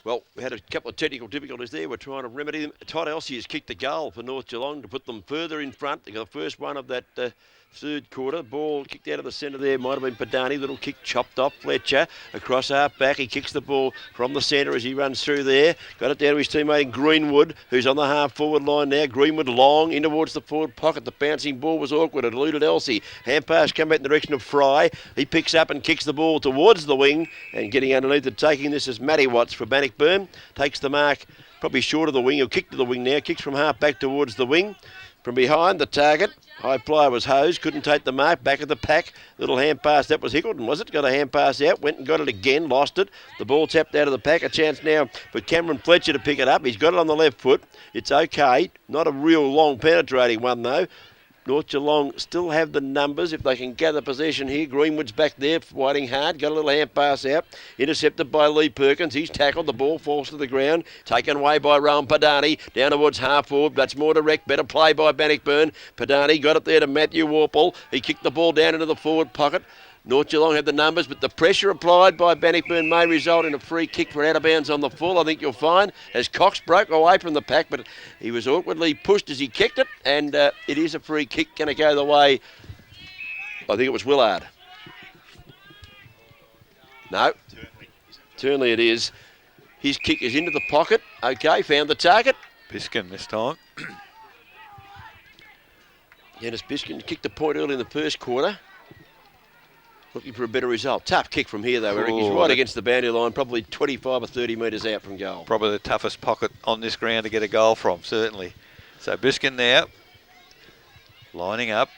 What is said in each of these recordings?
Well, we had a couple of technical difficulties there. We're trying to remedy them. Todd Elsie has kicked a goal for North Geelong to put them further in front. They got the first one of that third quarter. Ball kicked out of the centre there. Might have been Padani. Little kick chopped off. Fletcher across half back. He kicks the ball from the centre as he runs through there. Got it down to his teammate in Greenwood, who's on the half forward line now. Greenwood long in towards the forward pocket. The bouncing ball was awkward. It eluded Elsie. Hand pass come back in the direction of Fry. He picks up and kicks the ball towards the wing. And getting underneath and taking this is Matty Watts for Bannockburn. Takes the mark probably short of the wing. He'll kick to the wing now. Kicks from half back towards the wing. From behind the target, high flyer was Hose, couldn't take the mark, back of the pack, little hand pass, that was Hickleton, was it? Got a hand pass out, went and got it again, lost it, the ball tapped out of the pack, a chance now for Cameron Fletcher to pick it up, he's got it on the left foot, it's okay, not a real long penetrating one though. North Geelong still have the numbers if they can gather possession here. Greenwood's back there, fighting hard. Got a little hand pass out. Intercepted by Lee Perkins. He's tackled. The ball falls to the ground. Taken away by Rowan Padani. Down towards half forward. That's more direct. Better play by Bannockburn. Padani got it there to Matthew Warple. He kicked the ball down into the forward pocket. North Geelong had the numbers, but the pressure applied by Bannockburn may result in a free kick for out of bounds on the full. I think you'll find as Cox broke away from the pack, but he was awkwardly pushed as he kicked it, and it is a free kick going to go the way, I think it was Willard. No, Turnley it is. His kick is into the pocket. Okay, found the target. Biskin this time. Dennis Biskin kicked the point early in the first quarter. Looking for a better result. Tough kick from here, though, Eric. He's right against the boundary line, probably 25 or 30 metres out from goal. Probably the toughest pocket on this ground to get a goal from, certainly. So Biskin now, lining up.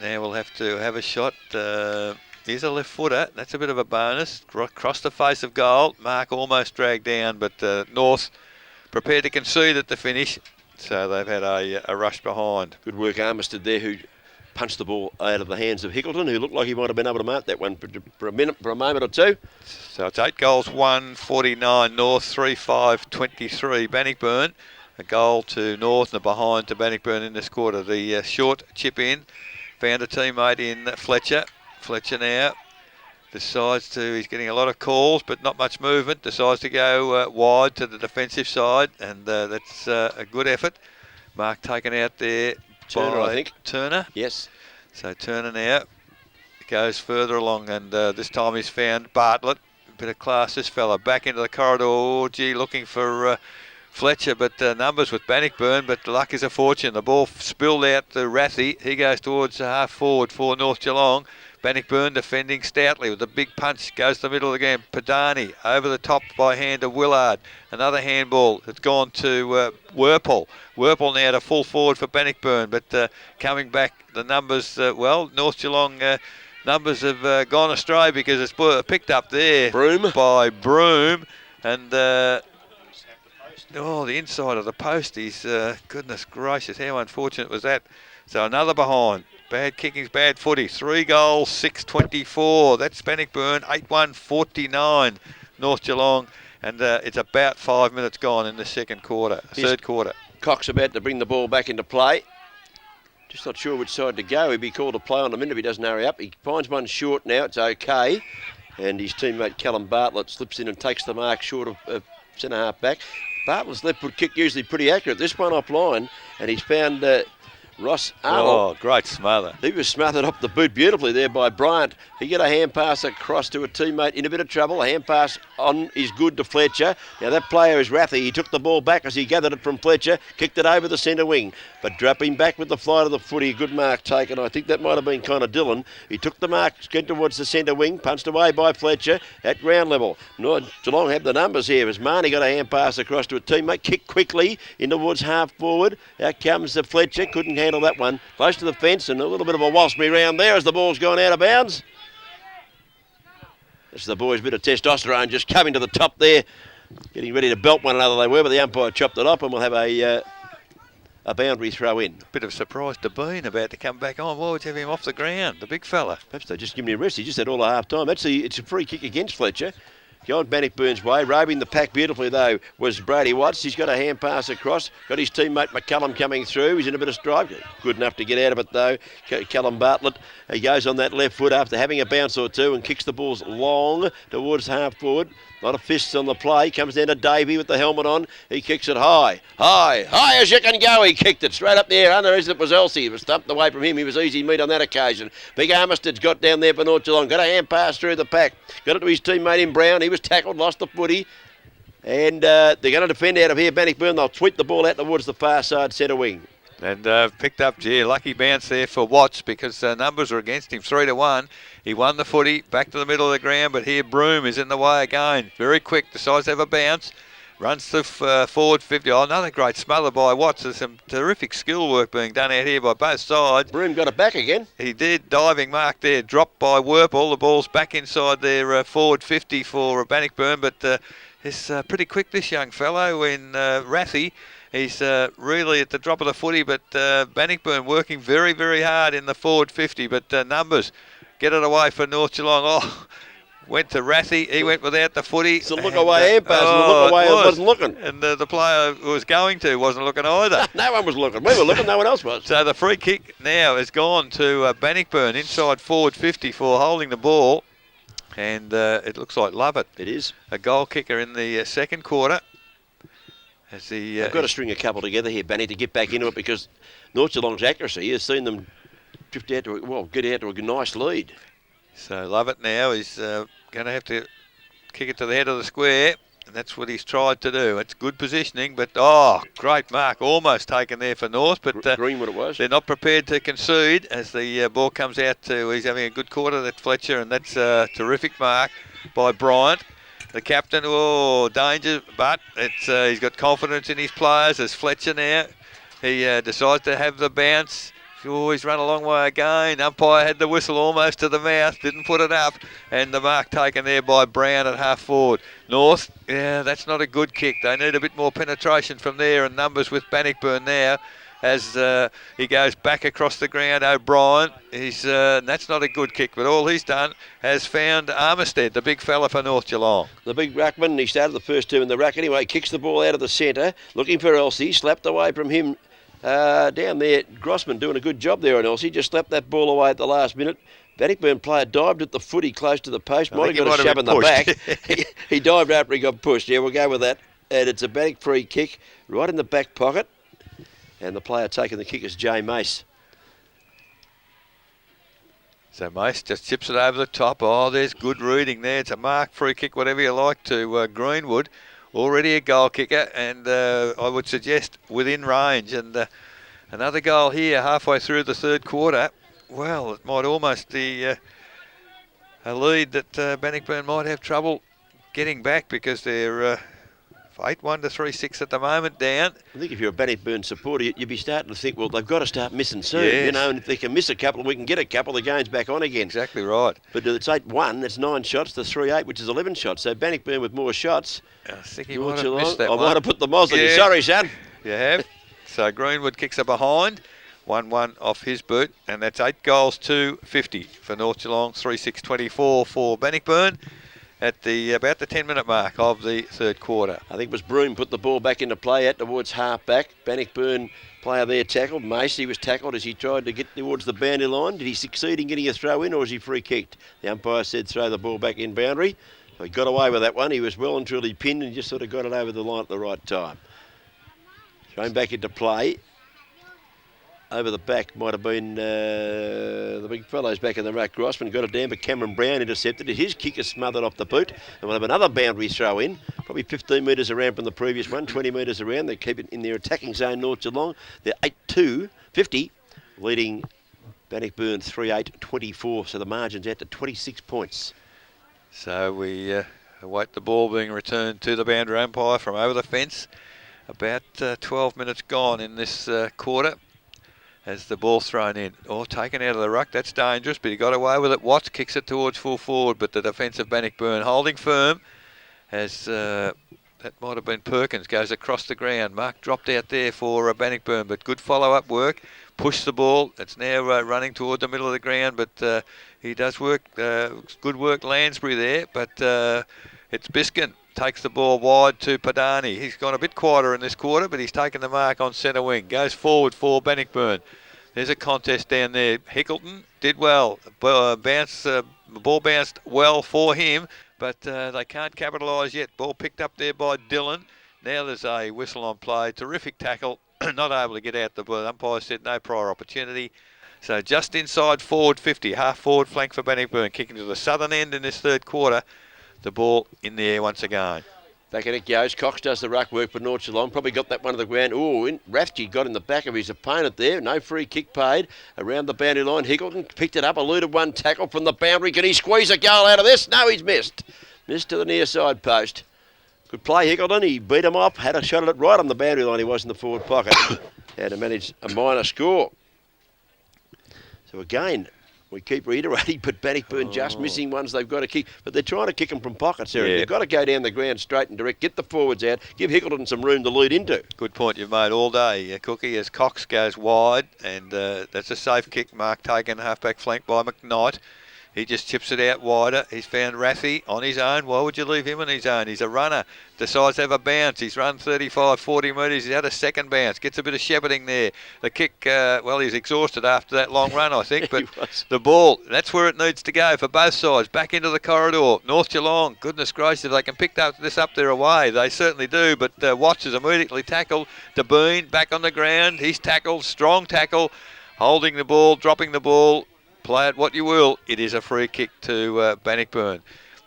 Now we'll have to have a shot. Here's a left footer. That's a bit of a bonus. Across the face of goal. Mark almost dragged down, but North prepared to concede at the finish. So they've had a rush behind. Good work, Armistead there, who punched the ball out of the hands of Hickleton, who looked like he might have been able to mark that one for a moment or two. So it's 8 goals, 149 North, 3-5, 23 Bannockburn. A goal to North and a behind to Bannockburn in this quarter. The short chip in, found a teammate in Fletcher. Fletcher now decides to, he's getting a lot of calls but not much movement, decides to go wide to the defensive side, and that's a good effort. Mark taken out there. Turner, I think. Turner? Yes. So Turner now goes further along, and this time he's found Bartlett. A bit of class, this fella. Back into the corridor. Oh, gee, looking for Fletcher, but numbers with Bannockburn, but luck is a fortune. The ball spilled out to Rathy. He goes towards the half forward for North Geelong. Bannockburn defending stoutly with a big punch, goes to the middle of the game. Padani over the top by hand to Willard. Another handball that's gone to Werple. Werple now to full forward for Bannockburn, but coming back, the numbers, North Geelong numbers have gone astray because it's picked up there by Broom. And the inside of the post is, goodness gracious, how unfortunate was that? So another behind. Bad kickings, bad footy. 3 goals, 6-24. That's Bannockburn, 8-1, 49. North Geelong, and it's about 5 minutes gone in the third quarter. Cox about to bring the ball back into play. Just not sure which side to go. He'd be called to play on a minute if he doesn't hurry up. He finds one short now. It's okay. And his teammate Callum Bartlett slips in and takes the mark short of centre half back. Bartlett's left foot kick usually pretty accurate. This one offline, and he's found Ross Arnold. Oh, great smother. He was smothered up the boot beautifully there by Bryant. He got a hand pass across to a teammate in a bit of trouble. A hand pass on is good to Fletcher. Now that player is Rathy. He took the ball back as he gathered it from Fletcher, kicked it over the centre wing, but dropping back with the flight of the footy. Good mark taken. I think that might have been Connor Dillon. He took the mark, went towards the centre wing, punched away by Fletcher at ground level. North Geelong had the numbers here as Marnie got a hand pass across to a teammate, kicked quickly in towards half forward. Out comes the Fletcher, couldn't handle that one. Close to the fence and a little bit of a waspy round there as the ball's gone out of bounds. That's the boys' bit of testosterone just coming to the top there, getting ready to belt one another they were, but the umpire chopped it up and we'll have a boundary throw in. Bit of surprise to Bean about to come back on. Why would you have him off the ground, the big fella? Perhaps they just give him a rest. He just had all the half time. It's a free kick against Fletcher. Going Bannockburn's way. Roving the pack beautifully, though, was Brady Watts. He's got a hand pass across. Got his teammate McCullum coming through. He's in a bit of strife. Good enough to get out of it, though. Callum Bartlett, he goes on that left foot after having a bounce or two and kicks the balls long towards half forward. A lot of fists on the play. Comes down to Davey with the helmet on. He kicks it high as you can go. He kicked it straight up there. Under it was Elsie. It was stumped away from him. He was easy meat on that occasion. Big Armisted's got down there for North Geelong. Got a hand pass through the pack. Got it to his teammate in Brown. He was tackled, lost the footy. And they're going to defend out of here. Bannockburn, they'll sweep the ball out towards the far side centre wing. And picked up, lucky bounce there for Watts because numbers are against him, 3-1. He won the footy, back to the middle of the ground, but here Broom is in the way again. Very quick, decides to have a bounce. Runs to forward 50. Oh, another great smother by Watts. There's some terrific skill work being done out here by both sides. Broom got it back again. He did. Diving mark there. Dropped by Werple. The ball's back inside their forward 50 for Bannockburn, but he's pretty quick, this young fellow in Rathy. He's really at the drop of the footy, but Bannockburn working very, very hard in the forward 50. But numbers get it away for North Geelong. Oh, went to Rathy. He went without the footy. It's a look away hand pass. The look away wasn't looking. And the player who was going to wasn't looking either. No one was looking. We were looking. No one else was. So the free kick now has gone to Bannockburn inside forward 50 for holding the ball. And it looks like Lovett. It is. A goal kicker in the second quarter. They've got to string a couple together here, Banny, to get back into it because North Geelong's accuracy has seen them drift out to get out to a nice lead. So Lovett now is going to have to kick it to the head of the square, and that's what he's tried to do. It's good positioning, but great mark, almost taken there for North, but Greenwood it was. They're not prepared to concede as the ball comes out to. He's having a good quarter, that Fletcher, and that's a terrific mark by Bryant. The captain, danger, but he's got confidence in his players as Fletcher now. He decides to have the bounce. He's run a long way again. Umpire had the whistle almost to the mouth, didn't put it up, and the mark taken there by Brown at half forward. North, that's not a good kick. They need a bit more penetration from there, and numbers with Bannockburn now as he goes back across the ground. O'Brien, that's not a good kick, but all he's done has found Armistead, the big fella for North Geelong. The big ruckman, he started the first two in the ruck anyway, kicks the ball out of the centre, looking for Elsie, slapped away from him down there. Grossman doing a good job there on Elsie, just slapped that ball away at the last minute. Bannockburn player dived at the footy close to the post, might have got a shove in the back. he dived after he got pushed. Yeah, we'll go with that. And it's a Bannock free kick right in the back pocket. And the player taking the kick is Jay Mace. So Mace just chips it over the top. Oh, there's good reading there. It's a mark, free kick, whatever you like, to Greenwood. Already a goal kicker, and I would suggest within range. And another goal here halfway through the third quarter. Well, it might almost be a lead that Bannockburn might have trouble getting back because they're 8-1 to 3-6 at the moment down. I think if you're a Bannockburn supporter, you'd be starting to think, well, they've got to start missing soon. Yes. You know, and if they can miss a couple, we can get a couple, the game's back on again. Exactly right. But it's 8-1, that's 9 shots to 3-8, which is 11 shots. So Bannockburn with more shots. I think he might have missed that I one. might have put the moz on you. Sorry, son. You have. So Greenwood kicks a behind. 1-1 off his boot, and that's 8 goals to 50 for North Geelong. 3-6-24 for Bannockburn at about the 10-minute mark of the third quarter. I think it was Broom put the ball back into play out towards half back. Bannockburn player there tackled. Macy was tackled as he tried to get towards the boundary line. Did he succeed in getting a throw in, or was he free kicked? The umpire said throw the ball back in boundary. So he got away with that one. He was well and truly pinned and just sort of got it over the line at the right time. Thrown back into play. Over the back might have been the big fellows back in the ruck. Grossman got it down, but Cameron Brown intercepted it. His kick is smothered off the boot. And we'll have another boundary throw in, probably 15 metres around from the previous one, 20 metres around. They keep it in their attacking zone, North Geelong. They're 8-2, 50, leading Bannockburn 3-8-24. So the margin's out to 26 points. So we await the ball being returned to the boundary umpire from over the fence. About 12 minutes gone in this quarter. As the ball's thrown in, taken out of the ruck. That's dangerous, but he got away with it. Watts kicks it towards full forward, but the defensive Bannockburn holding firm as that might have been Perkins, goes across the ground. Mark dropped out there for Bannockburn, but good follow-up work. Push the ball. It's now running toward the middle of the ground, but he does work. Good work, Lansbury there, but It's Biskin. Takes the ball wide to Padani. He's gone a bit quieter in this quarter, but he's taken the mark on centre wing. Goes forward for Bannockburn. There's a contest down there. Hickleton did well. The ball bounced well for him, but they can't capitalise yet. Ball picked up there by Dillon. Now there's a whistle on play. Terrific tackle. Not able to get out. The umpire said no prior opportunity. So just inside forward 50. Half forward flank for Bannockburn. Kicking to the southern end in this third quarter. The ball in the air once again. Back in it goes. Cox does the ruck work for North Geelong. Probably got that one to the ground. Rathje got in the back of his opponent there. No free kick paid. Around the boundary line. Hickleton picked it up. Eluded one tackle from the boundary. Can he squeeze a goal out of this? No, he's missed. Missed to the near side post. Good play, Hickleton. He beat him off. Had a shot at it right on the boundary line. He was in the forward pocket. Had to manage a minor score. So again, we keep reiterating, but Bannockburn just missing ones they've got to kick. But they're trying to kick them from pockets, Eric. Yeah. They've got to go down the ground straight and direct, get the forwards out, give Hickleton some room to lead into. Good point you've made all day, Cookie, as Cox goes wide, and that's a safe kick. Mark taken, halfback flank by McKnight. He just chips it out wider. He's found Rathje on his own. Why would you leave him on his own? He's a runner. Decides to have a bounce. He's run 35, 40 metres. He's had a second bounce. Gets a bit of shepherding there. The kick, he's exhausted after that long run, I think. But the ball, that's where it needs to go for both sides. Back into the corridor. North Geelong, goodness gracious, if they can pick this up their away. They certainly do. But Watts is immediately tackled. De Boon back on the ground. He's tackled. Strong tackle. Holding the ball, dropping the ball. Play it what you will. It is a free kick to Bannockburn.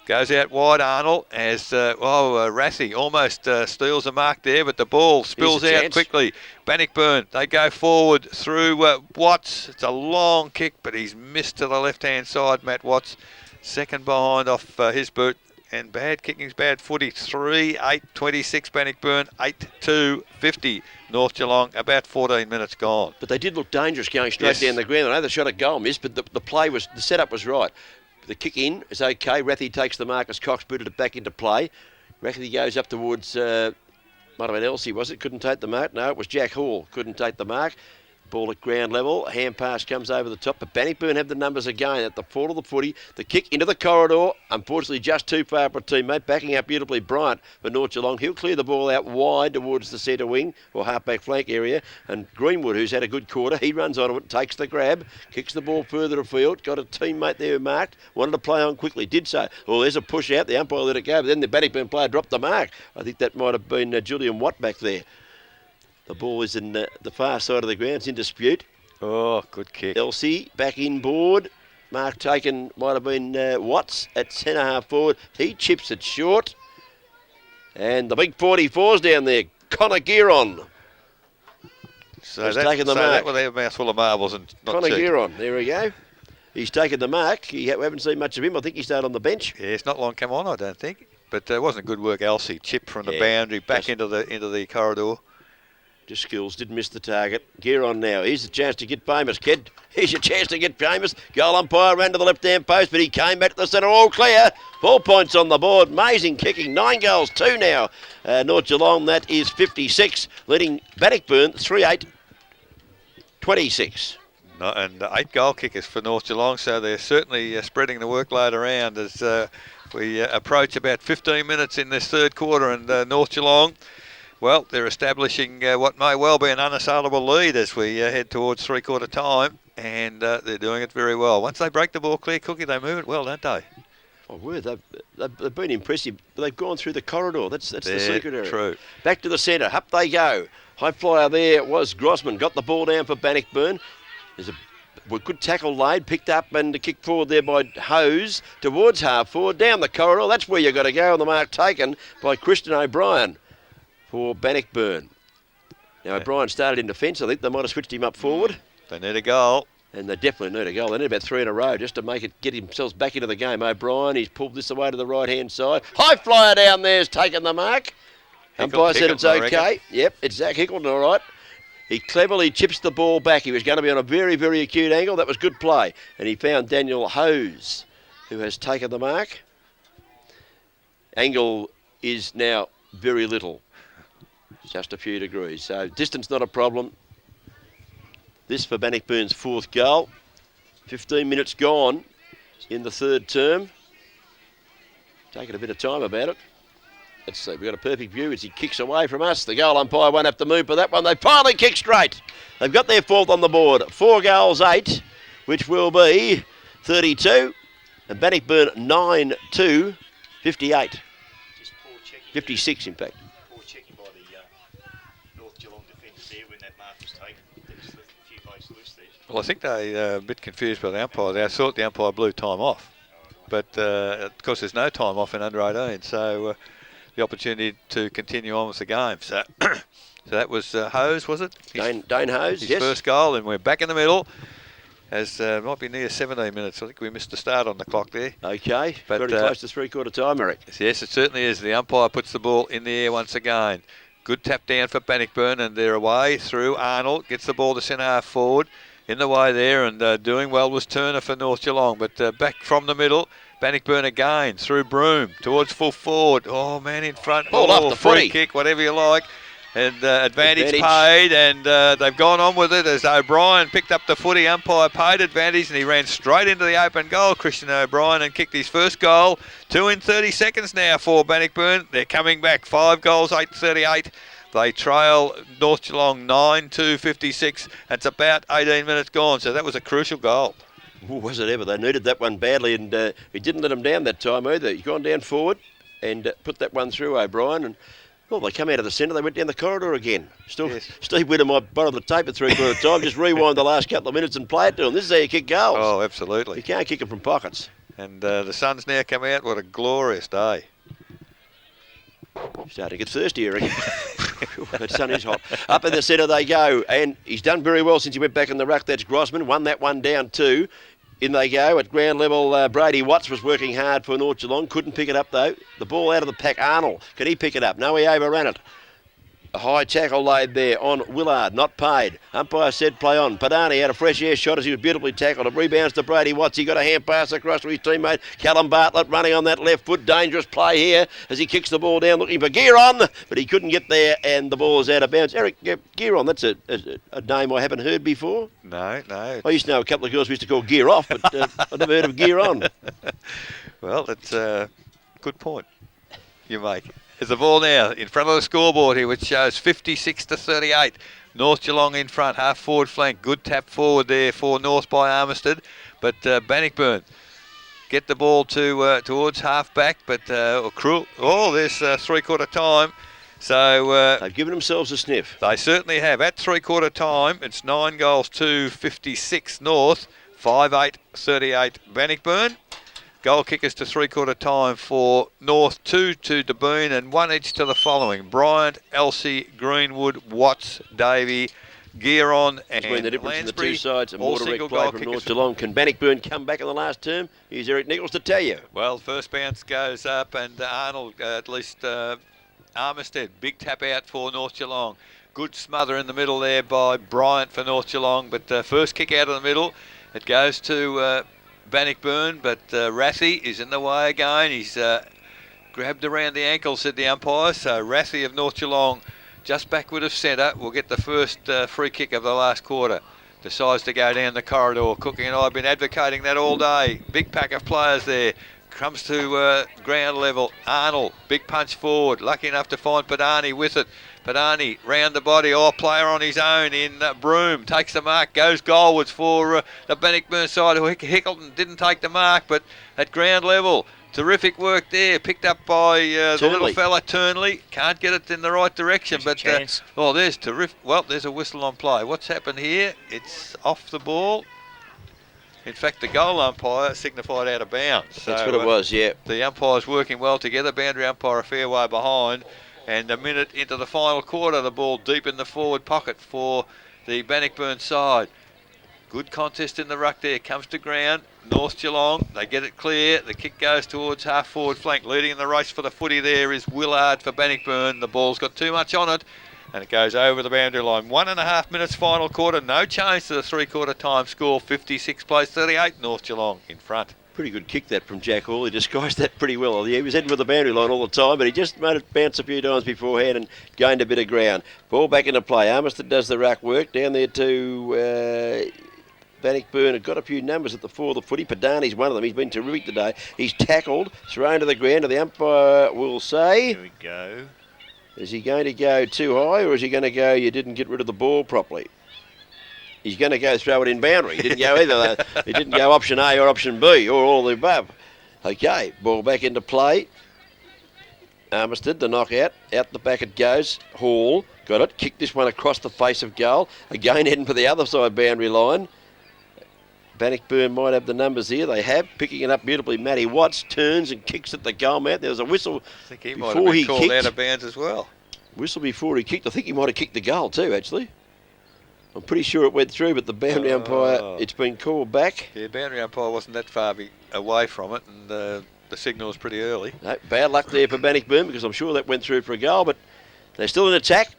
Goes out wide, Arnold, as Rathje almost steals a mark there, but the ball spills out quickly. Bannockburn, they go forward through Watts. It's a long kick, but he's missed to the left-hand side, Matt Watts. Second behind off his boot. And bad kicking's bad footy. 3-8-26 Bannockburn, 8-2-50 North Geelong. About 14 minutes gone. But they did look dangerous going straight down the ground. I know the shot at goal missed, but the setup was right. The kick in is okay. Rathje takes the mark as Cox booted it back into play. Rathje goes up towards, might have been Elsie, was it? Couldn't take the mark. No, it was Jack Hall. Couldn't take the mark. Ball at ground level. Hand pass comes over the top. But Bannockburn have the numbers again at the fall of the footy. The kick into the corridor. Unfortunately, just too far for a teammate. Backing up beautifully Bryant for North Geelong. He'll clear the ball out wide towards the centre wing or halfback flank area. And Greenwood, who's had a good quarter, he runs onto it, takes the grab, kicks the ball further afield. Got a teammate there who marked. Wanted to play on quickly. Did so. Well, there's a push out. The umpire let it go. But then the Bannockburn player dropped the mark. I think that might have been Julian Watt back there. The ball is in the far side of the ground. It's in dispute. Oh, good kick. Elsie back inboard. Mark taken might have been Watts at centre half forward. He chips it short. And the big 44's down there. Connor Gearon. So taken the mark. That with a mouthful of marbles and not Connor Gearon. There we go. He's taken the mark. We haven't seen much of him. I think he started on the bench. Yeah, it's not long come on, I don't think. But it wasn't good work. Elsie chip from the boundary back into the corridor. Just skills, didn't miss the target. Gear on now. Here's the chance to get famous, kid. Here's your chance to get famous. Goal umpire ran to the left-hand post, but he came back to the centre. All clear. 4 points on the board. Amazing kicking. 9 goals, 2 now. North Geelong, that is 56. Leading Bannockburn, 3-8-26. No, and 8 goal kickers for North Geelong, so they're certainly spreading the workload around as we approach about 15 minutes in this third quarter. And North Geelong, well, they're establishing what may well be an unassailable lead as we head towards three-quarter time, and they're doing it very well. Once they break the ball clear, Cookie, they move it well, don't they? Oh, they've been impressive. They've gone through the corridor. That's the secret area. True. Back to the centre. Up they go. High flyer there was Grossman. Got the ball down for Bannockburn. There's a good tackle laid, picked up and a kick forward there by Hose towards half forward. Down the corridor. That's where you've got to go. On the mark taken by Christian O'Brien for Bannockburn. Now, O'Brien started in defence. I think they might have switched him up forward. They need a goal. And they definitely need a goal. They need about 3 in a row just to get themselves back into the game. O'Brien, he's pulled this away to the right-hand side. High flyer down there has taken the mark. Umpire said it's okay. Yep, it's Zach Hickleton, all right. He cleverly chips the ball back. He was going to be on a very, very acute angle. That was good play. And he found Daniel Hose, who has taken the mark. Angle is now very little. Just a few degrees. So distance not a problem. This for Bannockburn's 4th goal. 15 minutes gone in the third term. taking a bit of time about it. Let's see, we've got a perfect view as he kicks away from us. The goal umpire won't have to move for that one. They finally kick straight. They've got their fourth on the board. 4 goals, 8, which will be 32. And Bannockburn 9-2, 58. Just poor checking. 56, in fact. Poor checking by the North Geelong defenders there when that mark was taken. They just left a few blokes loose there. Well, I think they a bit confused by the umpire. They thought the umpire blew time off. But, of course, there's no time off in under 18. So the opportunity to continue on with the game. So, so that was Hose, was it? Dane Hose, his yes. first goal, and we're back in the middle. As might be near 17 minutes. I think we missed the start on the clock there. Okay, But, very close to three-quarter time, Eric. Yes, it certainly is. The umpire puts the ball in the air once again. Good tap down for Bannockburn, and they're away through. Arnold gets the ball to centre half forward. In the way there, and doing well was Turner for North Geelong. But back from the middle, Bannockburn again through Broome towards full forward. Oh, man in front. Ball off the free footy. kick, whatever you like. And advantage paid, and they've gone on with it as O'Brien picked up the footy. Umpire paid advantage, and he ran straight into the open goal, Christian O'Brien, and kicked his first goal. 2 in 30 seconds now for Bannockburn. They're coming back. 5 goals, 8:38. They trail North Geelong 9-56. It's about 18 minutes gone, so that was a crucial goal. Ooh, was it ever? They needed that one badly, and he didn't let them down that time either. He's gone down forward and put that one through O'Brien, and well, they come out of the centre, they went down the corridor again. Still, yes. Steve Whitter might borrow the tape at three-quarter time, just rewind the last couple of minutes and play it to them. This is how you kick goals. Oh, absolutely. You can't kick them from pockets. And the sun's now come out. What a glorious day. Starting to get thirsty, Eric. The sun is hot. Up in the centre they go, and he's done very well since he went back in the ruck. That's Grossman, won that one down 2. In they go at ground level. Brady Watts was working hard for North Geelong. Couldn't pick it up though. The ball out of the pack. Arnold, can he pick it up? No, he overran it. A high tackle laid there on Willard, not paid. Umpire said play on. Padani had a fresh air shot as he was beautifully tackled. It rebounds to Brady Watts. He got a hand pass across to his teammate Callum Bartlett running on that left foot. Dangerous play here as he kicks the ball down looking for Gearon, but he couldn't get there and the ball is out of bounds. Eric, Gearon, that's a name I haven't heard before. No. I used to know a couple of girls we used to call Gear Off, but I've never heard of Gearon. Well, it's a good point you make. There's the ball now in front of the scoreboard here, which shows 56-38. North Geelong in front, half forward flank. Good tap forward there for North by Armistead. But Bannockburn get the ball to towards half back. But there's three-quarter time. So they've given themselves a sniff. They certainly have. At three-quarter time, it's 9 goals to 56 North. 5-8-38 Bannockburn. Goal kickers to three-quarter time for North, 2 to DeBoon and 1 each to the following. Bryant, Elsey, Greenwood, Watts, Davey, Gearon and between the difference Lansbury. in the two sides, a all more direct single play goal from kickers. North Geelong. Can Bannockburn come back in the last term? Here's Eric Nichols to tell you. Well, first bounce goes up and Arnold, at least Armistead, big tap out for North Geelong. Good smother in the middle there by Bryant for North Geelong, but first kick out of the middle. It goes to Bannockburn, but Rathy is in the way again. He's grabbed around the ankle, said the umpire. So Rathy of North Geelong, just backward of centre, will get the first free kick of the last quarter. Decides to go down the corridor. Cookie and I have been advocating that all day. Big pack of players there. Comes to ground level. Arnold, big punch forward. Lucky enough to find Padani with it. Padani round the body, player on his own in Broome, takes the mark, goes goalwards for the Bannockburn side. Hickleton didn't take the mark, but at ground level, terrific work there, picked up by the little fella Turnley. Can't get it in the right direction, but there's terrific. Well, there's a whistle on play. What's happened here? It's off the ball. In fact, the goal umpire signified out of bounds. That's what it was, yeah. The umpires working well together. Boundary umpire a fair way behind. And a minute into the final quarter, the ball deep in the forward pocket for the Bannockburn side. Good contest in the ruck there. Comes to ground. North Geelong, they get it clear. The kick goes towards half forward flank. Leading in the race for the footy there is Willard for Bannockburn. The ball's got too much on it. And it goes over the boundary line. 1.5 minutes final quarter. No change to the three-quarter time score. 56 plays 38. North Geelong in front. Pretty good kick that from Jack Hall. He disguised that pretty well. He was heading for the boundary line all the time, but he just made it bounce a few times beforehand and gained a bit of ground. Ball back into play. Armistead does the ruck work down there to Bannockburn have got a few numbers at the fore of the footy. Padani's one of them. He's been terrific today. He's tackled, thrown to the ground, and the umpire will say... Here we go. Is he going to go too high, or is he going to go, you didn't get rid of the ball properly? He's going to go throw it in boundary. He didn't go either. He didn't go option A or option B, or all of the above. Okay, ball back into play. Armistead, the knockout. Out the back it goes. Hall, got it. Kicked this one across the face of goal. Again heading for the other side boundary line. Bannockburn might have the numbers here. They have. Picking it up beautifully. Matty Watts turns and kicks at the goal mouth. There was a whistle I think he might before have he been called kicked. out of bounds as well. Whistle before he kicked. I think he might have kicked the goal too, actually. I'm pretty sure it went through, but the boundary umpire, it's been called back. Yeah, boundary umpire wasn't that far away from it, and the signal was pretty early. No, bad luck there for Bannockburn, because I'm sure that went through for a goal, but they're still in attack.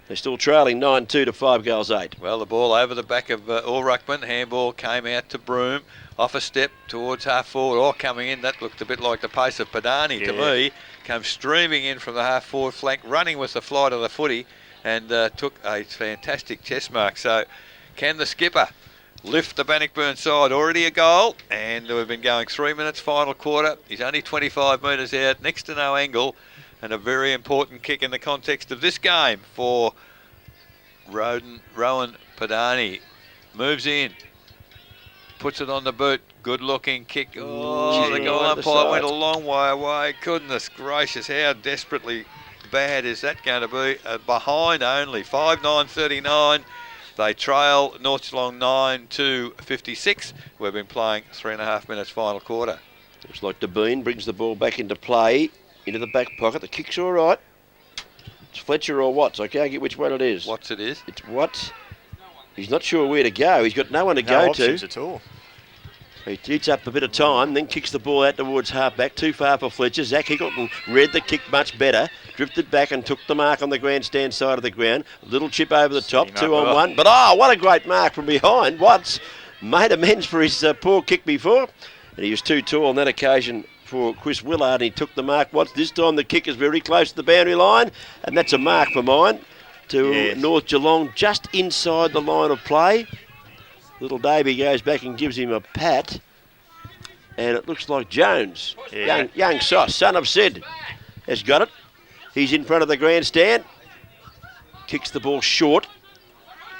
They're still trailing 9-2 to 5 goals 8. Well, the ball over the back of Ruckman. Handball came out to Broome. Off a step towards half forward. Or coming in. That looked a bit like the pace of Padani to me. Came streaming in from the half forward flank, running with the flight of the footy, and took a fantastic chest mark. So can the skipper lift the Bannockburn side? Already a goal, and we've been going 3 minutes final quarter. He's only 25 metres out, next to no angle, and a very important kick in the context of this game for Rowan Padani. Moves in, puts it on the boot, good looking kick. Oh, the goal umpire went a long way away. Goodness gracious, how desperately bad is that going to be? Behind only, 5-9-39. They trail North Geelong 9-56. We've been playing 3.5 minutes final quarter. Looks like DeBean brings the ball back into play, into the back pocket. The kick's all right. It's Fletcher or Watts. I can't get which one it is. Watts it is. It's Watts. He's not sure where to go. He's got no one to go options to. at all. He eats up a bit of time, then kicks the ball out towards half-back. Too far for Fletcher. Zach Hickleton read the kick much better. Drifted back and took the mark on the grandstand side of the ground. A little chip over the top, 2-on-1. But what a great mark from behind. Watts made amends for his poor kick before. And he was too tall on that occasion for Chris Willard. And he took the mark. Watts, this time the kick is very close to the boundary line. And that's a mark for mine to North Geelong, just inside the line of play. Little Davey goes back and gives him a pat. And it looks like Jones, young Sauce, son of Sid, has got it. He's in front of the grandstand. Kicks the ball short.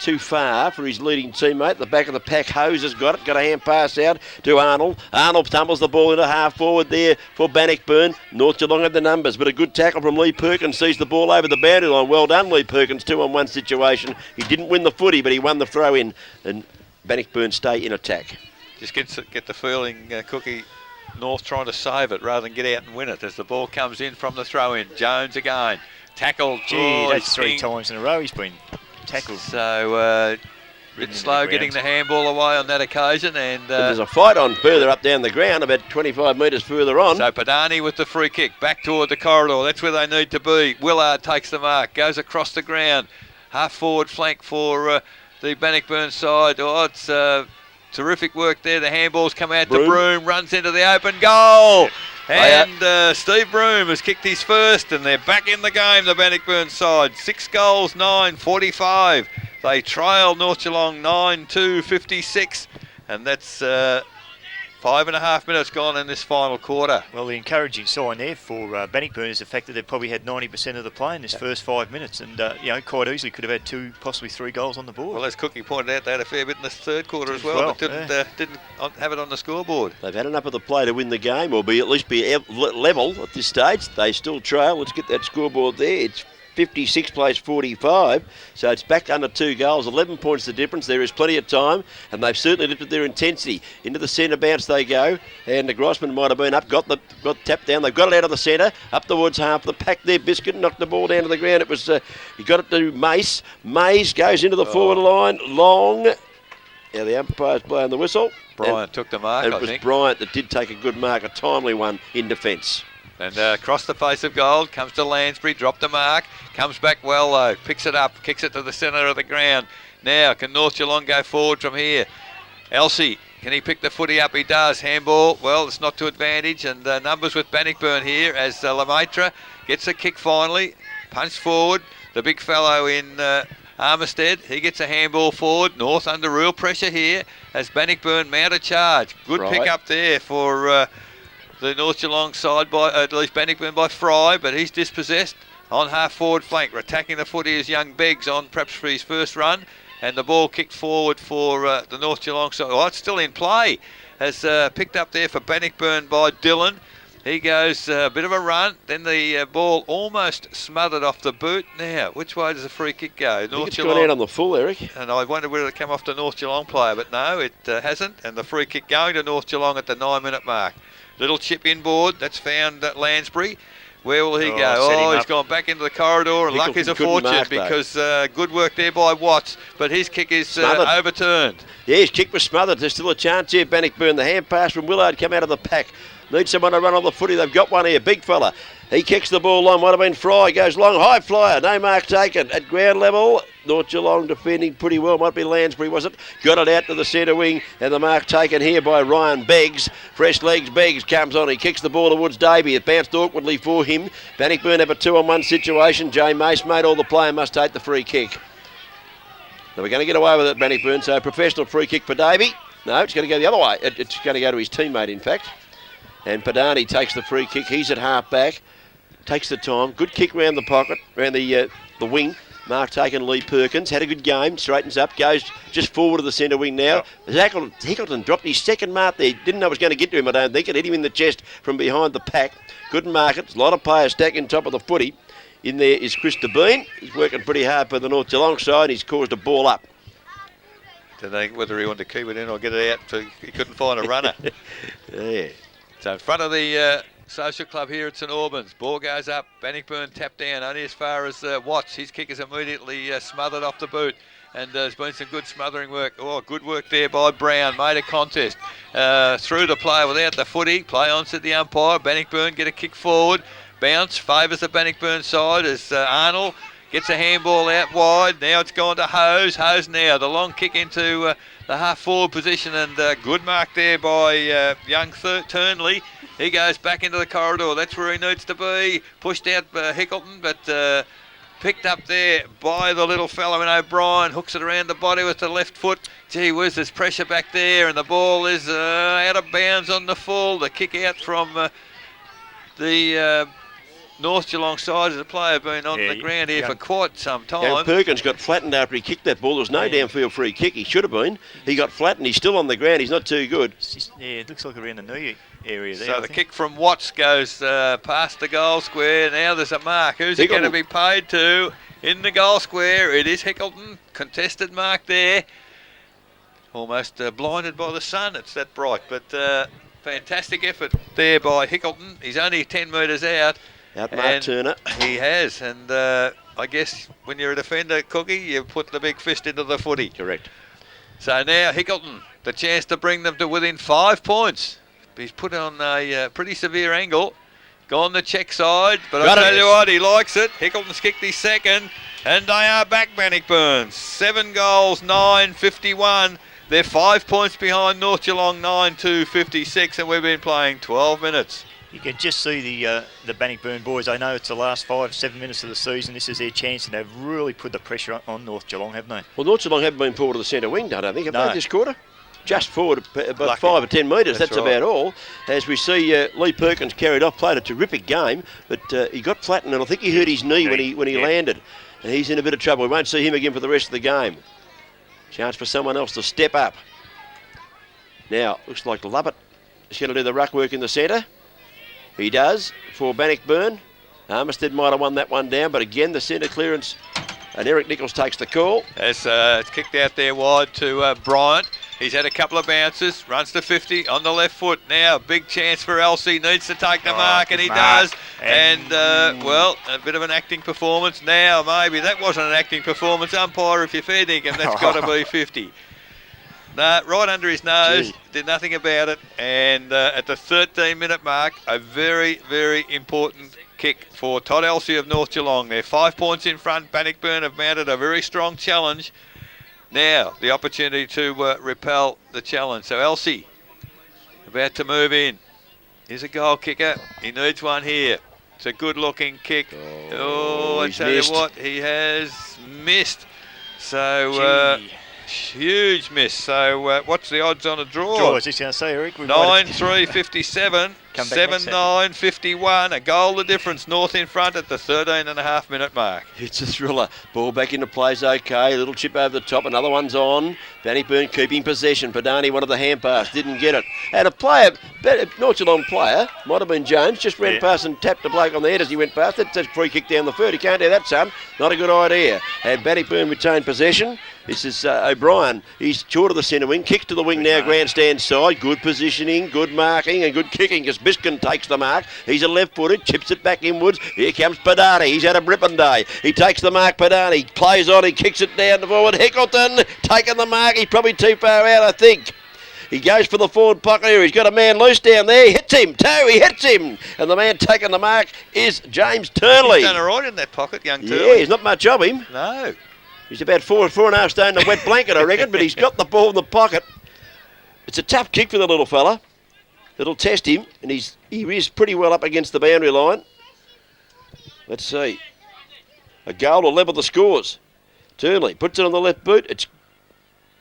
Too far for his leading teammate. The back of the pack, Hose has got it. Got a hand pass out to Arnold. Arnold tumbles the ball into half forward there for Bannockburn. North Geelong had the numbers, but a good tackle from Lee Perkins sees the ball over the boundary line. Well done, Lee Perkins. 2-on-1 situation. He didn't win the footy, but he won the throw in. And Bannockburn stay in attack. Just get the feeling, Cookie, North trying to save it rather than get out and win it as the ball comes in from the throw-in. Jones again. Tackled. That's 3 times in a row he's been tackled. So, a bit slow getting the handball away on that occasion. And there's a fight on further up down the ground, about 25 metres further on. So Padani with the free kick, back toward the corridor. That's where they need to be. Willard takes the mark, goes across the ground. Half forward flank for the Bannockburn side. It's terrific work there. The handballs come out to Broome, runs into the open goal. And Steve Broome has kicked his first, and they're back in the game, the Bannockburn side. 6 goals, 9-45. They trail North Geelong 9-56, and that's 5.5 minutes gone in this final quarter. Well, the encouraging sign there for Bannockburn is the fact that they've probably had 90% of the play in this first 5 minutes, and quite easily could have had 2, possibly 3 goals on the board. Well, as Cookie pointed out, they had a fair bit in the third quarter as well, but didn't have it on the scoreboard. They've had enough of the play to win the game, or at least be level at this stage. They still trail. Let's get that scoreboard there. It's 56 plays 45, so it's back under 2 goals, 11 points the difference. There is plenty of time, and they've certainly lifted their intensity. Into the centre bounce they go, and the Grossman might have been up, got tapped down. They've got it out of the centre, up towards half the pack there. Biscuit knocked the ball down to the ground. It was he got it to Mace. Mace goes into the forward line, long. Now the umpire's blowing the whistle. Bryant took the mark, It was Bryant that did take a good mark, a timely one in defence. And across the face of goal, comes to Lansbury, dropped the mark, comes back well though, picks it up, kicks it to the centre of the ground. Now, can North Geelong go forward from here? Elsey, can he pick the footy up? He does. Handball, well, it's not to advantage, and numbers with Bannockburn here as Lemaitre gets a kick finally, punch forward. The big fellow in Armistead, he gets a handball forward. North under real pressure here as Bannockburn mount a charge. Good pick up there for the North Geelong side by at least Bannockburn by Fry, but he's dispossessed on half forward flank. Attacking the footy is young Beggs on perhaps for his first run, and the ball kicked forward for the North Geelong side. Oh, it's still in play. Has picked up there for Bannockburn by Dylan. He goes a bit of a run, then the ball almost smothered off the boot. Now, which way does the free kick go? North Geelong. It's gone out on the full, Eric. And I wondered whether it come off the North Geelong player, but no, it hasn't. And the free kick going to North Geelong at the 9-minute mark. Little chip inboard, that's found at Lansbury. Where will he go? Oh, he's gone back into the corridor, and luck is a fortune because good work there by Watts, but his kick is overturned. Yeah, his kick was smothered. There's still a chance here, Bannockburn. The hand pass from Willard come out of the pack. Needs someone to run on the footy. They've got one here, big fella. He kicks the ball long, might have been Fry. Goes long, high flyer, no mark taken. At ground level, North Geelong defending pretty well. Might be Lansbury, was it? Got it out to the centre wing, and the mark taken here by Ryan Beggs. Fresh legs, Beggs comes on. He kicks the ball towards Davey. It bounced awkwardly for him. Bannockburn have a 2-on-1 situation. Jay Mace made all the play and must take the free kick. Now we're going to get away with it, Bannockburn. So professional free kick for Davey. No, it's going to go the other way. It's going to go to his teammate, in fact. And Padani takes the free kick. He's at half back. Takes the time. Good kick round the pocket, round the wing. Mark taken, Lee Perkins. Had a good game. Straightens up. Goes just forward to the centre wing now. Hickleton dropped his second mark there. Didn't know it was going to get to him, I don't think. It hit him in the chest from behind the pack. Good market. A lot of players stacking top of the footy. In there is Chris DeBean. He's working pretty hard for the North Geelong side. He's caused a ball up. Don't know whether he wanted to keep it in or get it out, so he couldn't find a runner. Yeah. So in front of the social club here at St Albans, ball goes up, Bannockburn tapped down only as far as Watts. His kick is immediately smothered off the boot, and there's been some good smothering work. Oh, good work there by Brown, made a contest. Through the player without the footy, play on to the umpire, Bannockburn get a kick forward, bounce, favours the Bannockburn side as Arnold gets a handball out wide. Now it's gone to Hose now, the long kick into the half-forward position, and good mark there by young Turnley. He goes back into the corridor. That's where he needs to be. Pushed out Hickleton, but picked up there by the little fellow in O'Brien. Hooks it around the body with the left foot. Gee whiz, there's pressure back there, and the ball is out of bounds on the full. The kick out from the North Geelong side as a player been on the ground here for quite some time. Yeah, Perkins got flattened after he kicked that ball. There was no downfield free kick. He should have been. He got flattened. He's still on the ground. He's not too good. Yeah, it looks like around the knee area there. So the kick from Watts goes past the goal square. Now there's a mark. Who's it going to be paid to in the goal square? It is Hickleton. Contested mark there. Almost blinded by the sun. It's that bright. But fantastic effort there by Hickleton. He's only 10 metres out. Outmarked Turner. He has, and I guess when you're a defender, Cookie, you put the big fist into the footy. Correct. So now Hickleton, the chance to bring them to within 5 points. He's put on a pretty severe angle. Gone the check side, but I tell you what, he likes it. Hickleton's kicked his second, and they are back, Bannockburn. 7 goals, 9-51. They're 5 points behind North Geelong, 9-56, and we've been playing 12 minutes. You can just see the Bannockburn boys. I know it's the last 5-7 minutes of the season. This is their chance, and they've really put the pressure on North Geelong, haven't they? Well, North Geelong haven't been forward to the centre wing, I don't think, have they, this quarter? Just forward about 5 or 10 metres, that's right. About all. As we see Lee Perkins carried off, played a terrific game, but he got flattened, and I think he hurt his knee when he landed. And he's in a bit of trouble. We won't see him again for the rest of the game. Chance for someone else to step up. Now, looks like Lovett is going to do the ruck work in the centre. He does for Bannockburn. Armistead might have won that one down, but again, the centre clearance, and Eric Nichols takes the call. It's kicked out there wide to Bryant. He's had a couple of bounces, runs to 50 on the left foot. Now, big chance for Elsie, needs to take the mark, and he does. And, well, a bit of an acting performance. Now, maybe that wasn't an acting performance. Umpire, if you're fair dinkum, that's got to be 50. No, right under his nose, did nothing about it. And at the 13-minute mark, a very, very important kick for Todd Elsie of North Geelong. They're 5 points in front. Bannockburn have mounted a very strong challenge. Now, the opportunity to repel the challenge. So Elsie about to move in. Here's a goal kicker. He needs one here. It's a good-looking kick. Oh, I tell you what, he has missed. So huge miss. So what's the odds on a draw? Draw, I was just going to say, Eric. 9-3-57, Come back next 7-9-51. A goal the difference. North in front at the 13.5-minute mark. It's a thriller. Ball back into plays okay. Little chip over the top. Another one's on. Bannockburn keeping possession. Padani wanted the hand pass. Didn't get it. And a player, North Geelong player, might have been Jones, just ran past and tapped the bloke on the head as he went past. That's a free kick down the third. He can't do that, son. Not a good idea. And Bannockburn retained possession. This is O'Brien. He's short of the centre wing. Kicks to the wing now, grandstand side. Good positioning, good marking and good kicking because Biskin takes the mark. He's a left-footed, chips it back inwards. Here comes Padani. He's had a ripping day. He takes the mark, Padani. Plays on, he kicks it down the forward. Hickleton taking the mark. He's probably too far out, I think. He goes for the forward pocket here. He's got a man loose down there. He hits him. He hits him. And the man taking the mark is James Turnley. He's done all right in that pocket, young Turnley. Yeah, he's not much of him. No. He's about 4.5 stone in a wet blanket, I reckon, but he's got the ball in the pocket. It's a tough kick for the little fella. It'll test him, and he is pretty well up against the boundary line. Let's see. A goal to level the scores. Turnley puts it on the left boot. It's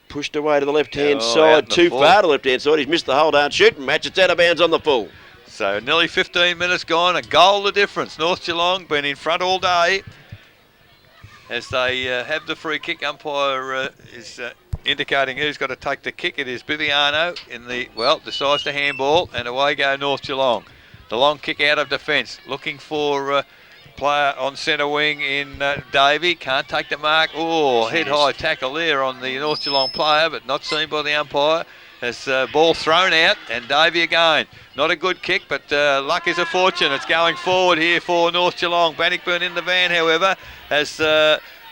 pushed away to the left-hand side, too far to the left-hand side. He's missed the whole darn shooting match. It's out of bounds on the full. So nearly 15 minutes gone. A goal the difference. North Geelong been in front all day. As they have the free kick, umpire is indicating who's got to take the kick. It is Bibiano decides to handball, and away go North Geelong. The long kick out of defence, looking for player on centre wing in Davey. Can't take the mark. Oh, head high tackle there on the North Geelong player, but not seen by the umpire. As ball thrown out, and Davey again. Not a good kick, but luck is a fortune. It's going forward here for North Geelong. Bannockburn in the van, however, as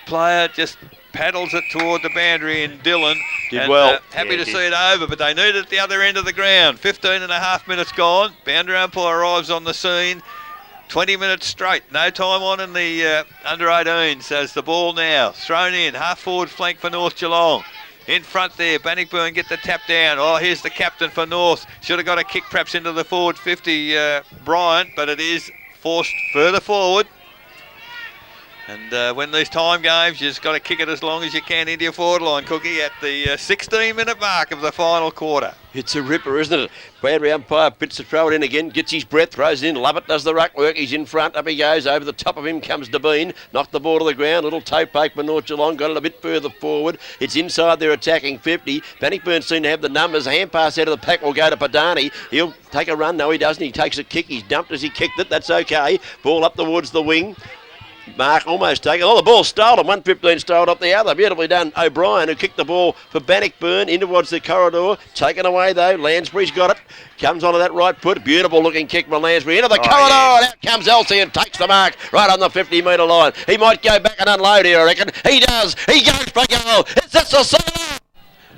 player just paddles it toward the boundary in Dillon. Did well. Happy to see it over, but they need it at the other end of the ground. 15.5 minutes gone. Boundary umpire arrives on the scene. 20 minutes straight. No time on in the under-18s as the ball now thrown in. Half-forward flank for North Geelong. In front there, Bannockburn get the tap down. Oh, here's the captain for North. Should have got a kick perhaps into the forward 50, Bryant, but it is forced further forward. And when these time games, you just got to kick it as long as you can into your forward line, Cookie, at the 16-minute mark of the final quarter. It's a ripper, isn't it? Boundary umpire bits to throw it in again, gets his breath, throws it in. Lovett does the ruck work. He's in front, up he goes. Over the top of him comes Devine. Knocked the ball to the ground. Little toe poke for North Geelong. Got it a bit further forward. It's inside their attacking 50. Bannockburn seem to have the numbers. A hand pass out of the pack will go to Padani. He'll take a run. No, he doesn't. He takes a kick. He's dumped as he kicked it. That's okay. Ball up towards the wing. Mark almost taken. Oh, the ball stolen. 115 stole up the other. Beautifully done. O'Brien, who kicked the ball for Bannockburn in towards the corridor. Taken away, though. Lansbury's got it. Comes onto that right foot. Beautiful looking kick from Lansbury. Into the corridor. And out comes Elsie and takes the mark right on the 50-metre line. He might go back and unload here, I reckon. He does. He goes for goal. It's a solo.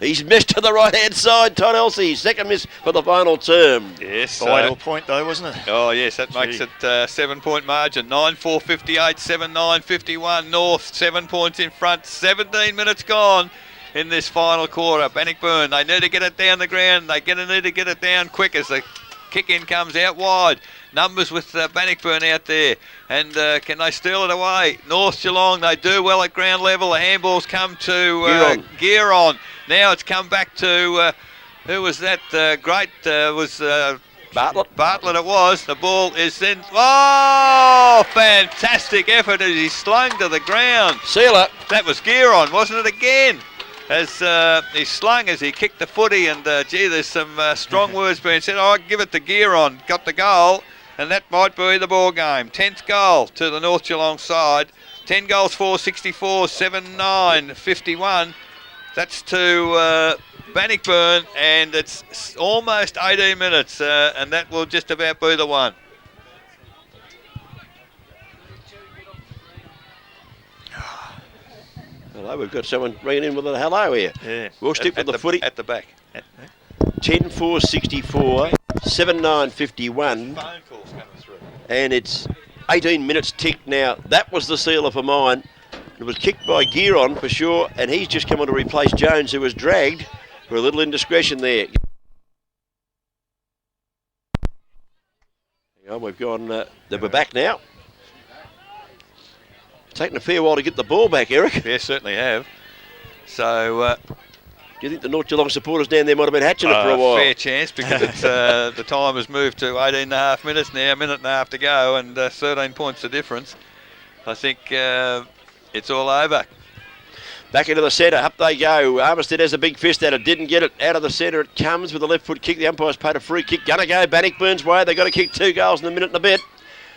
He's missed to the right-hand side, Todd Elsey. Second miss for the final term. Yes. Vital point, though, wasn't it? Oh, yes, that makes it 7-point margin. 9-4-58, 7-9-51. North, 7 points in front. 17 minutes gone in this final quarter. Bannockburn, they need to get it down the ground. They're going to need to get it down quick as the kick-in comes out wide. Numbers with Bannockburn out there. And can they steal it away? North Geelong, they do well at ground level. The handballs come to Gearon. Now it's come back to, who was that? Bartlett. Bartlett it was. The ball is in. Oh, fantastic effort as he slung to the ground. Sealer. That was Gearon, wasn't it again? As he slung as he kicked the footy, and gee, there's some strong words being said. Oh, give it to Gearon. Got the goal, and that might be the ball game. 10th goal to the North Geelong side. 10 goals, 464, 7-9, 51. That's to Bannockburn, and it's almost 18 minutes, and that will just about be the one. Hello, we've got someone ringing in with a hello here. Yeah. We'll stick with the footy. At the back. 10-4-64, 7-9-51. Phone calls coming through. And it's 18 minutes ticked now. That was the sealer for mine. It was kicked by Gearon for sure, and he's just come on to replace Jones, who was dragged for a little indiscretion there. We've gone, we're back now. It's taken a fair while to get the ball back, Eric. Yeah, certainly have. So Do you think the North Geelong supporters down there might have been hatching it for a while? fair chance, because it's, the time has moved to 18.5 minutes now, a minute and a half to go, and 13 points the difference. I think it's all over. Back into the centre, up they go. Armistead has a big fist at it, didn't get it. Out of the centre it comes with a left foot kick. The umpire's paid a free kick. Gonna go Bannockburn's way. They've got to kick 2 goals in a minute and a bit.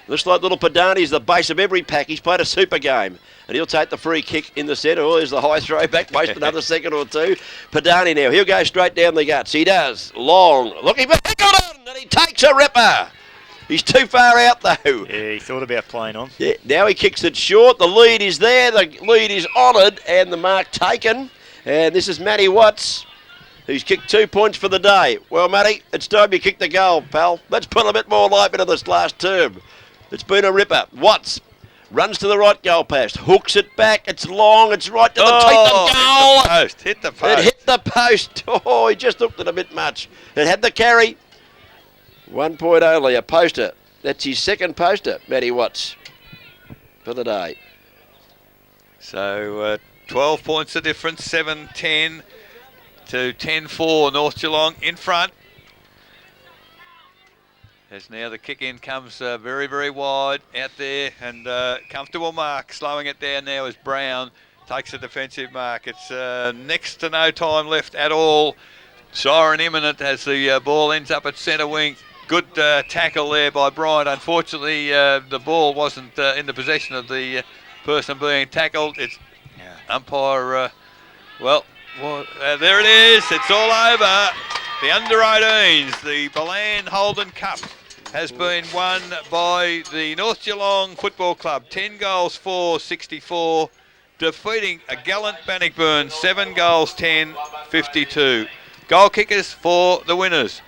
Looks like little Padani's the base of every pack. He's played a super game. And he'll take the free kick in the centre. Oh, there's the high throw back. Waste another second or two. Padani now. He'll go straight down the guts. He does. Long. Looking for Pickleton. And he takes a ripper. He's too far out though. Yeah, he thought about playing on. Yeah, now he kicks it short. The lead is there. The lead is honoured and the mark taken. And this is Matty Watts, who's kicked 2 points for the day. Well, Matty, it's time you kick the goal, pal. Let's put a bit more life into this last term. It's been a ripper. Watts runs to the right goal post, hooks it back. It's long. It's right to the goal. Hit the post. It hit the post. Oh, he just hooked it a bit much. It had the carry. 1 point only, a poster. That's his second poster, Matty Watts, for the day. So 12 points the difference, 7-10 to 10-4. North Geelong in front. As now the kick in comes very, very wide out there, and comfortable mark. Slowing it down now is Brown. Takes a defensive mark. It's next to no time left at all. Siren imminent as the ball ends up at centre wing. Good tackle there by Bryant. Unfortunately, the ball wasn't in the possession of the person being tackled. It's umpire. There it is. It's all over. The under-18s, the Balan Holden Cup, has been won by the North Geelong Football Club. 10 goals for 64, defeating a gallant Bannockburn. 7 goals 10-52. Goal kickers for the winners.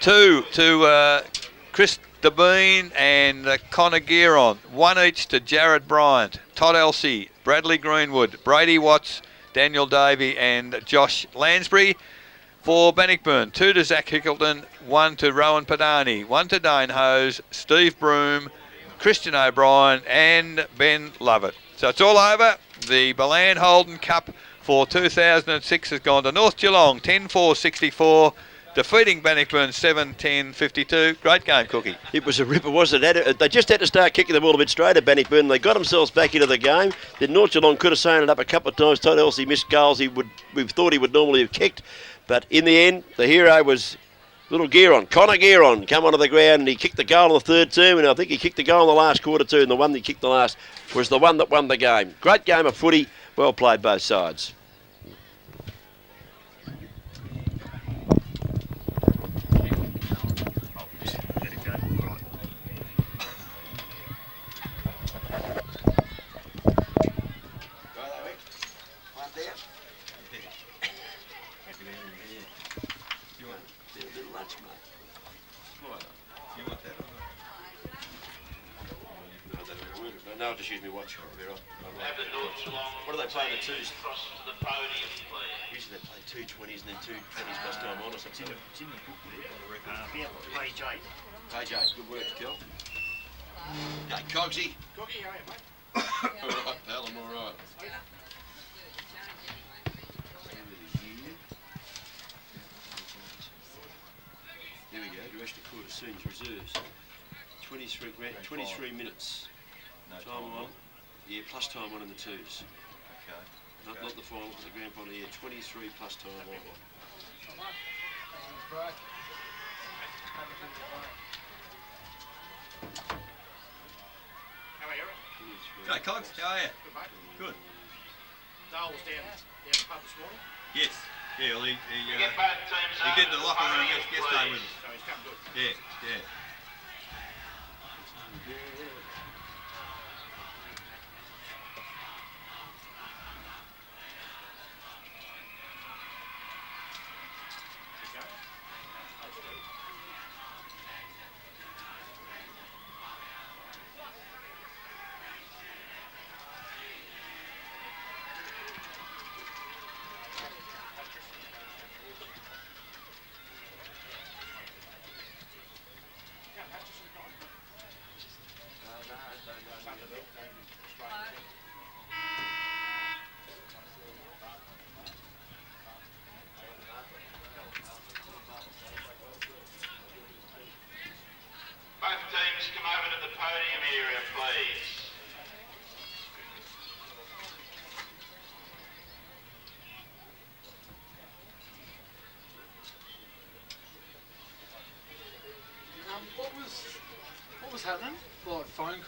2 to Chris DeBean and Connor Gearon. 1 each to Jared Bryant, Todd Elsey, Bradley Greenwood, Brady Watts, Daniel Davey and Josh Lansbury. For Bannockburn, 2 to Zach Hickleton, 1 to Rowan Padani, 1 to Dane Hose, Steve Broome, Christian O'Brien and Ben Lovett. So it's all over. The Balan Holden Cup for 2006 has gone to North Geelong, 10-4-64. Defeating Bannockburn 7-10-52. Great game, Cookie. It was a ripper, wasn't it? They just had to start kicking the ball a bit straighter, Bannockburn. They got themselves back into the game. Then North Geelong could have sewn it up a couple of times. Todd Elsey missed goals we thought he would normally have kicked. But in the end, the hero was little Gearon. Connor Gearon come onto the ground and he kicked the goal in the third term. And I think he kicked the goal in the last quarter too. And the one that he kicked the last was the one that won the game. Great game of footy. Well played both sides. No, I'll just use my watch. What do they play in the twos? Usually they play 2 20s and then 2 20s plus time on or something. It's in the book there. Page 8. Page 8. Good work, Kel. Hey, Cogsy. Coggy, how are you, mate? All right, pal, I'm all right. Here we go. The rest of quarter scenes reserves. 23 minutes. No time on. Yeah, plus time on in the twos. Okay. Not the final, but the grand final. Yeah, 23 plus time on. How are you? Hey, Cogs, how are you? Good, mate. Good. Dale was down the pub this morning. Yes. Yeah, well, he Both teams did the locker room yesterday with us. So he's come good. Yeah, yeah.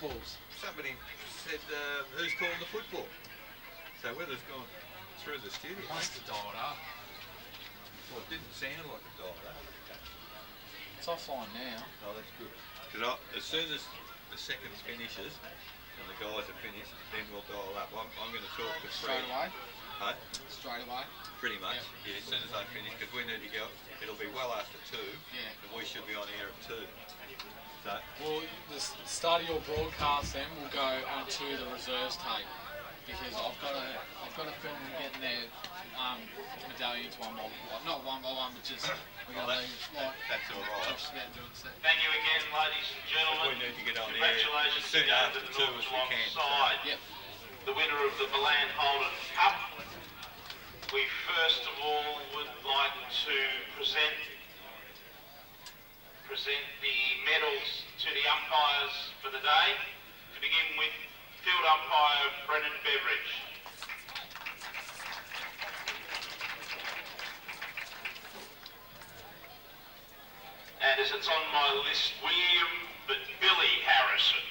footballs. Somebody said, who's calling the football? So whether it's gone through the studio. Must have dialed up. Well, it didn't sound like a dial up. It's offline now. Oh, that's good. Because as soon as the second finishes and the guys are finished, then we'll dial up. I'm going to talk to Fred. Straight away. Huh? Straight away. Pretty much. Yeah, as soon as they finish, because we need to go. It'll be well after 2. Yeah. And we should be on air at 2. So. Well, the start of your broadcast then will go onto the reserves tape because I've got to film them getting their medallions one by one, not one by one, but just we're going to leave like that's all right. Josh about doing so. Thank you again, ladies and gentlemen. We need to get on air Congratulations as soon again after to the 2 North as we Geelong can. side. Yep. The winner of the Belan Holden Cup. We first of all would like to present the medals to the umpires for the day. To begin with, field umpire Brendan Beveridge. And as it's on my list, William but Billy Harrison.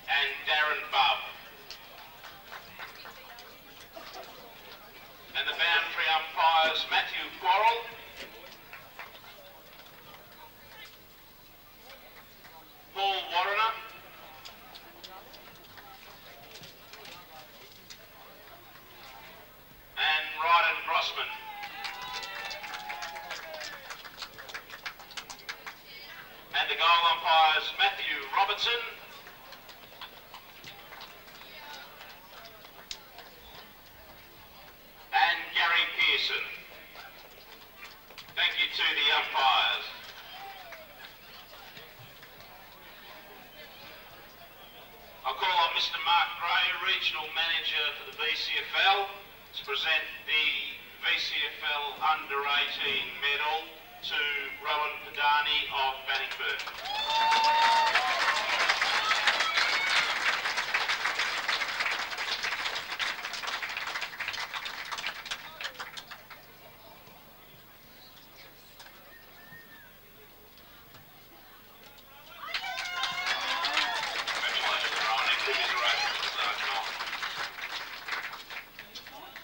And Darren Bubb. And the boundary umpires, Matthew Quarrell, Paul Warriner, and Ryden Grossman. And the goal umpires, Matthew Robertson, and Gary Pearson. Thank you to the umpires. I'll call on Mr. Mark Gray, Regional Manager for the VCFL, to present the VCFL Under-18 medal to Rowan Padani of Bannockburn.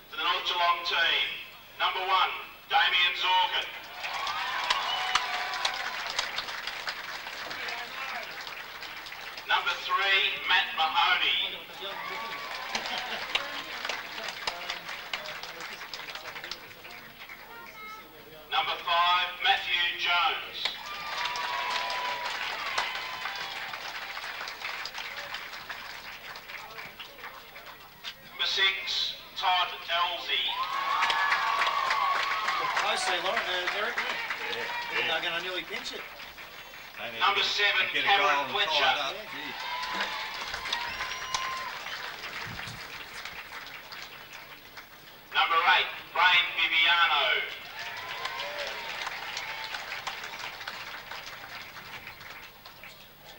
For the North Geelong team, number 1, Damien Zorkin. Number 3, Matt Mahoney. Number 5, Matthew Jones. Number 6, Todd Elsie. Closely, Derek. Yeah. They're going to nearly pinch it. Number 7, Cameron Fletcher. Number 8, Brain Viviano.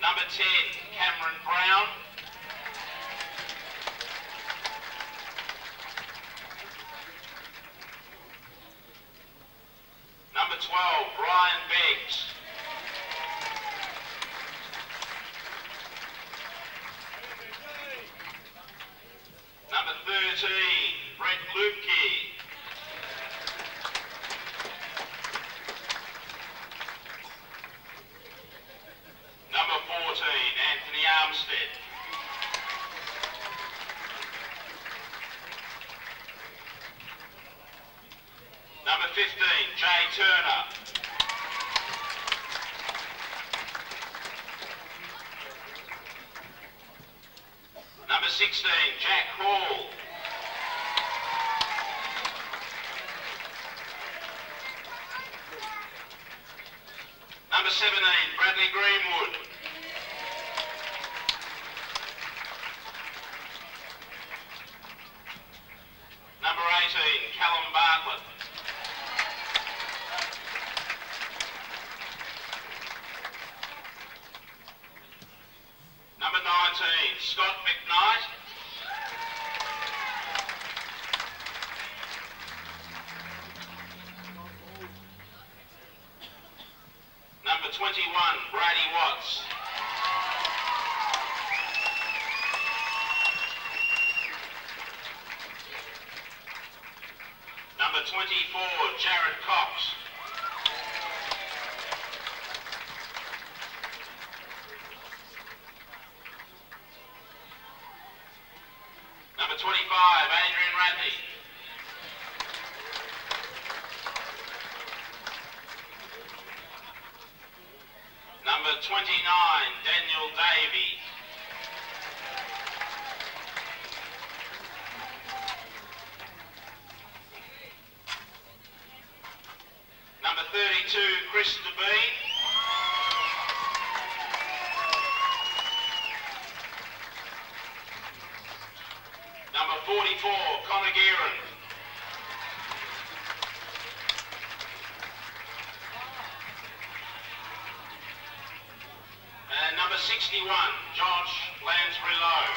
Number 10, Cameron Brown. Number 12, Brian Beggs. Number 13, Brett Lupke. Number 14, Anthony Armstead. Number 15, Jay Turner. Number 16, Jack Hall. Number 17, Bradley Greenwood. Number 18, Callum Bartlett. Number 19, Scott McKnight. Number 21, Brady Watts. Number 24, Jared Cox. Number 25, Adrian Ratney. Number 29, Daniel Davey. Number 32, Chris Devine. Number 44, Connor Gearan. And number 61, Josh Lansbury Lowe.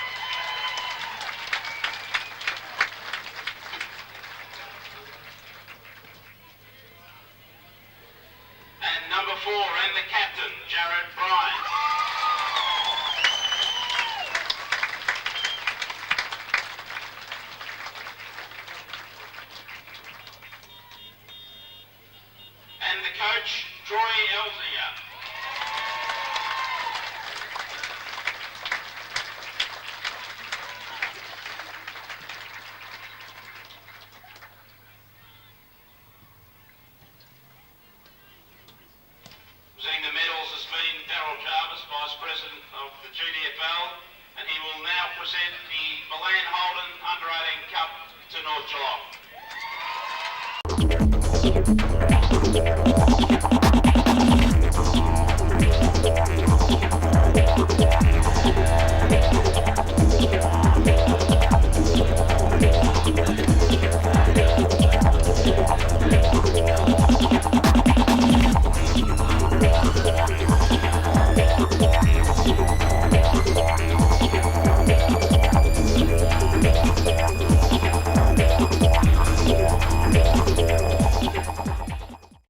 And number 4, and the captain, Jared Bryant. And the coach, Troy Elsinger. Presenting the medals has been Darryl Jarvis, Vice President of the GDFL, and he will now present the Milan Holden Under 18 Cup to North Geelong.